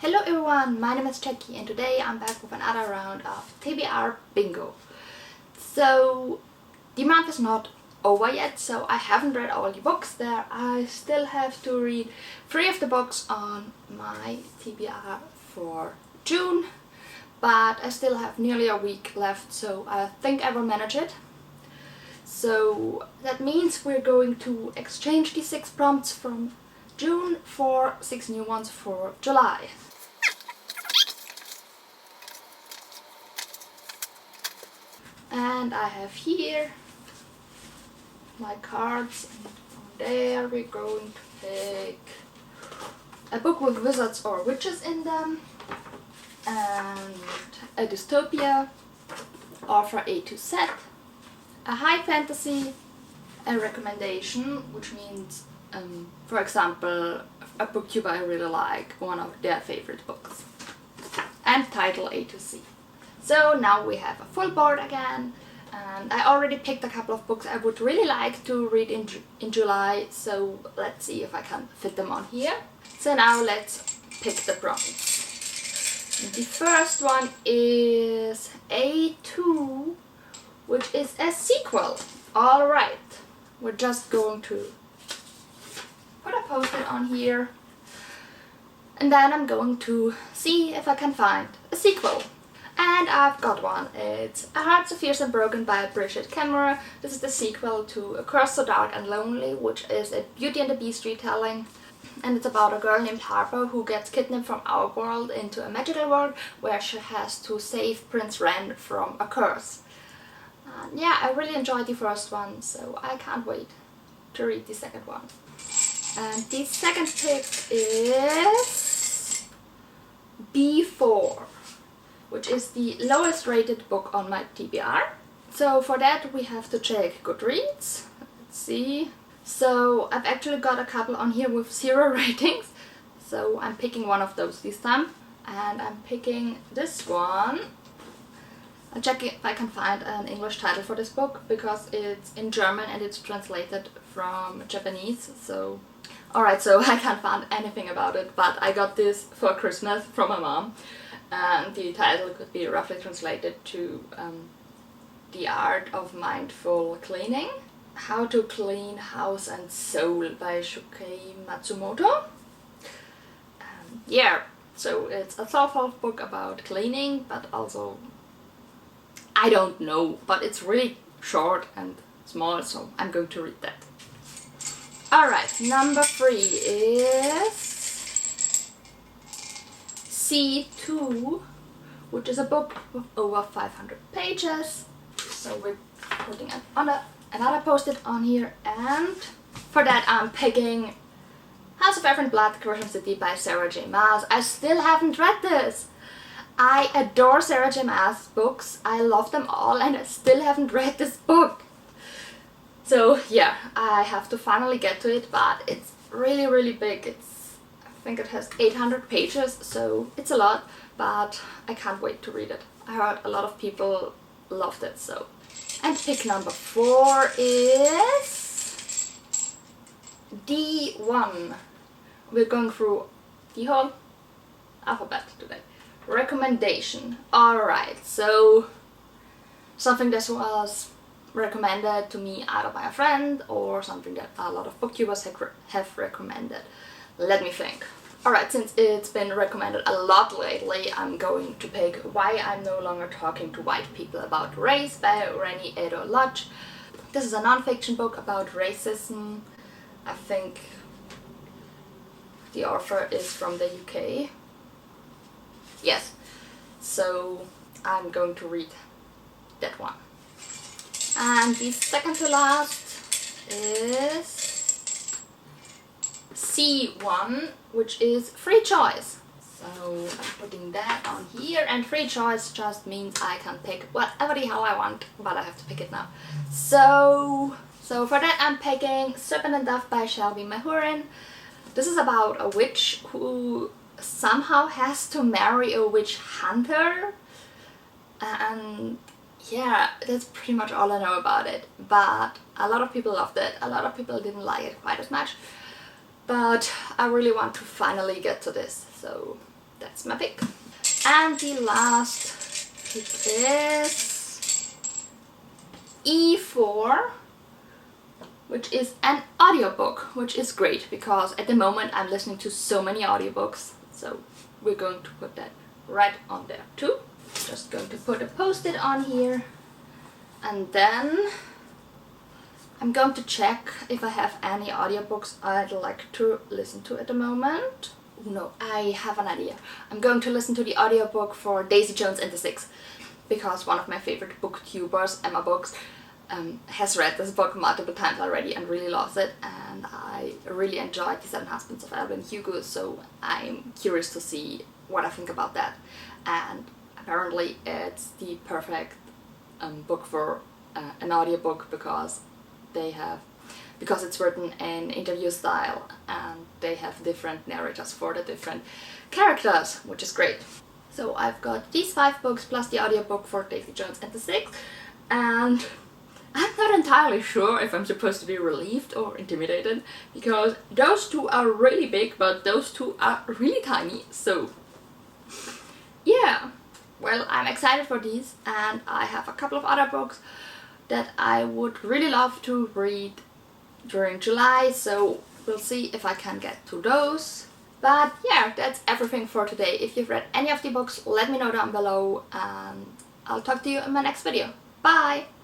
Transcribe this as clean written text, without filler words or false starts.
Hello everyone, my name is Jackie and today I'm back with another round of TBR Bingo. So the month is not over yet, so I haven't read all the books there. I still have to read 3 of the books on my TBR for June, but I still have nearly a week left, so I think I will manage it. So that means we're going to exchange the 6 prompts from June for 6 new ones for July. And I have here my cards, and from there we're going to pick a book with wizards or witches in them, and a dystopia, author A to Z, a high fantasy, a recommendation, which means, for example, a booktuber I really like, one of their favorite books, and title A to Z. So now we have a full board again, and I already picked a couple of books I would really like to read in July, so let's see if I can fit them on here. So now let's pick the prompts. The first one is A2, which is a sequel. Alright, we're just going to put a post-it on here, and then I'm going to see if I can find a sequel. And I've got one. It's A Heart So Fierce and Broken by Bridget Kemmerer. This is the sequel to A Curse So Dark and Lonely, which is a Beauty and the Beast retelling. And it's about a girl named Harper who gets kidnapped from our world into a magical world where she has to save Prince Ren from a curse. And yeah, I really enjoyed the first one, so I can't wait to read the second one. And the second pick is B4, which is the lowest rated book on my TBR. So for that we have to check Goodreads. Let's see. So I've actually got a couple on here with 0 ratings. So I'm picking one of those this time. And I'm picking this one. I'll check if I can find an English title for this book, because it's in German and it's translated from Japanese. So alright, so I can't find anything about it, but I got this for Christmas from my mom. And the title could be roughly translated to The Art of Mindful Cleaning. How to Clean House and Soul by Shukei Matsumoto. Yeah, so it's a self-help book about cleaning, but also, I don't know, but it's really short and small, so I'm going to read that. Alright, number 3 is C2, which is a book with over 500 pages. So we're putting another post-it on here, and for that I'm picking House of Earth and Blood, Gresham City by Sarah J Maas. I still haven't read this. I adore Sarah J Maas books. I love them all, and I still haven't read this book. So yeah, I have to finally get to it, but it's really big. I think it has 800 pages, so it's a lot, but I can't wait to read it. I heard a lot of people loved it, so. And pick number 4 is D1. We're going through the whole alphabet today. Recommendation. Alright, so something that was recommended to me either by a friend or something that a lot of booktubers have recommended. Let me think. Alright, since it's been recommended a lot lately, I'm going to pick Why I'm No Longer Talking to White People About Race by Rennie Edo Lodge. This is a non-fiction book about racism. I think the author is from the UK. Yes, so I'm going to read that one. And the second to last is C1, which is Free Choice. So I'm putting that on here, and Free Choice just means I can pick whatever the hell I want, but I have to pick it now. So for that I'm picking Serpent and Dove by Shelby Mahurin. This is about a witch who somehow has to marry a witch hunter, and yeah, that's pretty much all I know about it. But a lot of people loved it, a lot of people didn't like it quite as much. But I really want to finally get to this, so that's that's my pick. And the last pick is E4, which is an audiobook, which is great because at the moment I'm listening to so many audiobooks, so we're going to put that right on there too. Just going to put a post-it on here, and then I'm going to check if I have any audiobooks I'd like to listen to at the moment. Oh no, I have an idea. I'm going to listen to the audiobook for Daisy Jones and the Six, because one of my favorite booktubers, Emma Books, has read this book multiple times already and really loves it, and I really enjoyed The Seven Husbands of Evelyn Hugo, so I'm curious to see what I think about that. And apparently it's the perfect book for an audiobook because it's written in interview style and they have different narrators for the different characters, which is great. So I've got these 5 books plus the audiobook for Daisy Jones and the Six, and I'm not entirely sure if I'm supposed to be relieved or intimidated, because those 2 are really big, but those 2 are really tiny, so yeah. Well, I'm excited for these, and I have a couple of other books that I would really love to read during July, so we'll see if I can get to those. But yeah, that's everything for today. If you've read any of the books, let me know down below, and I'll talk to you in my next video. Bye!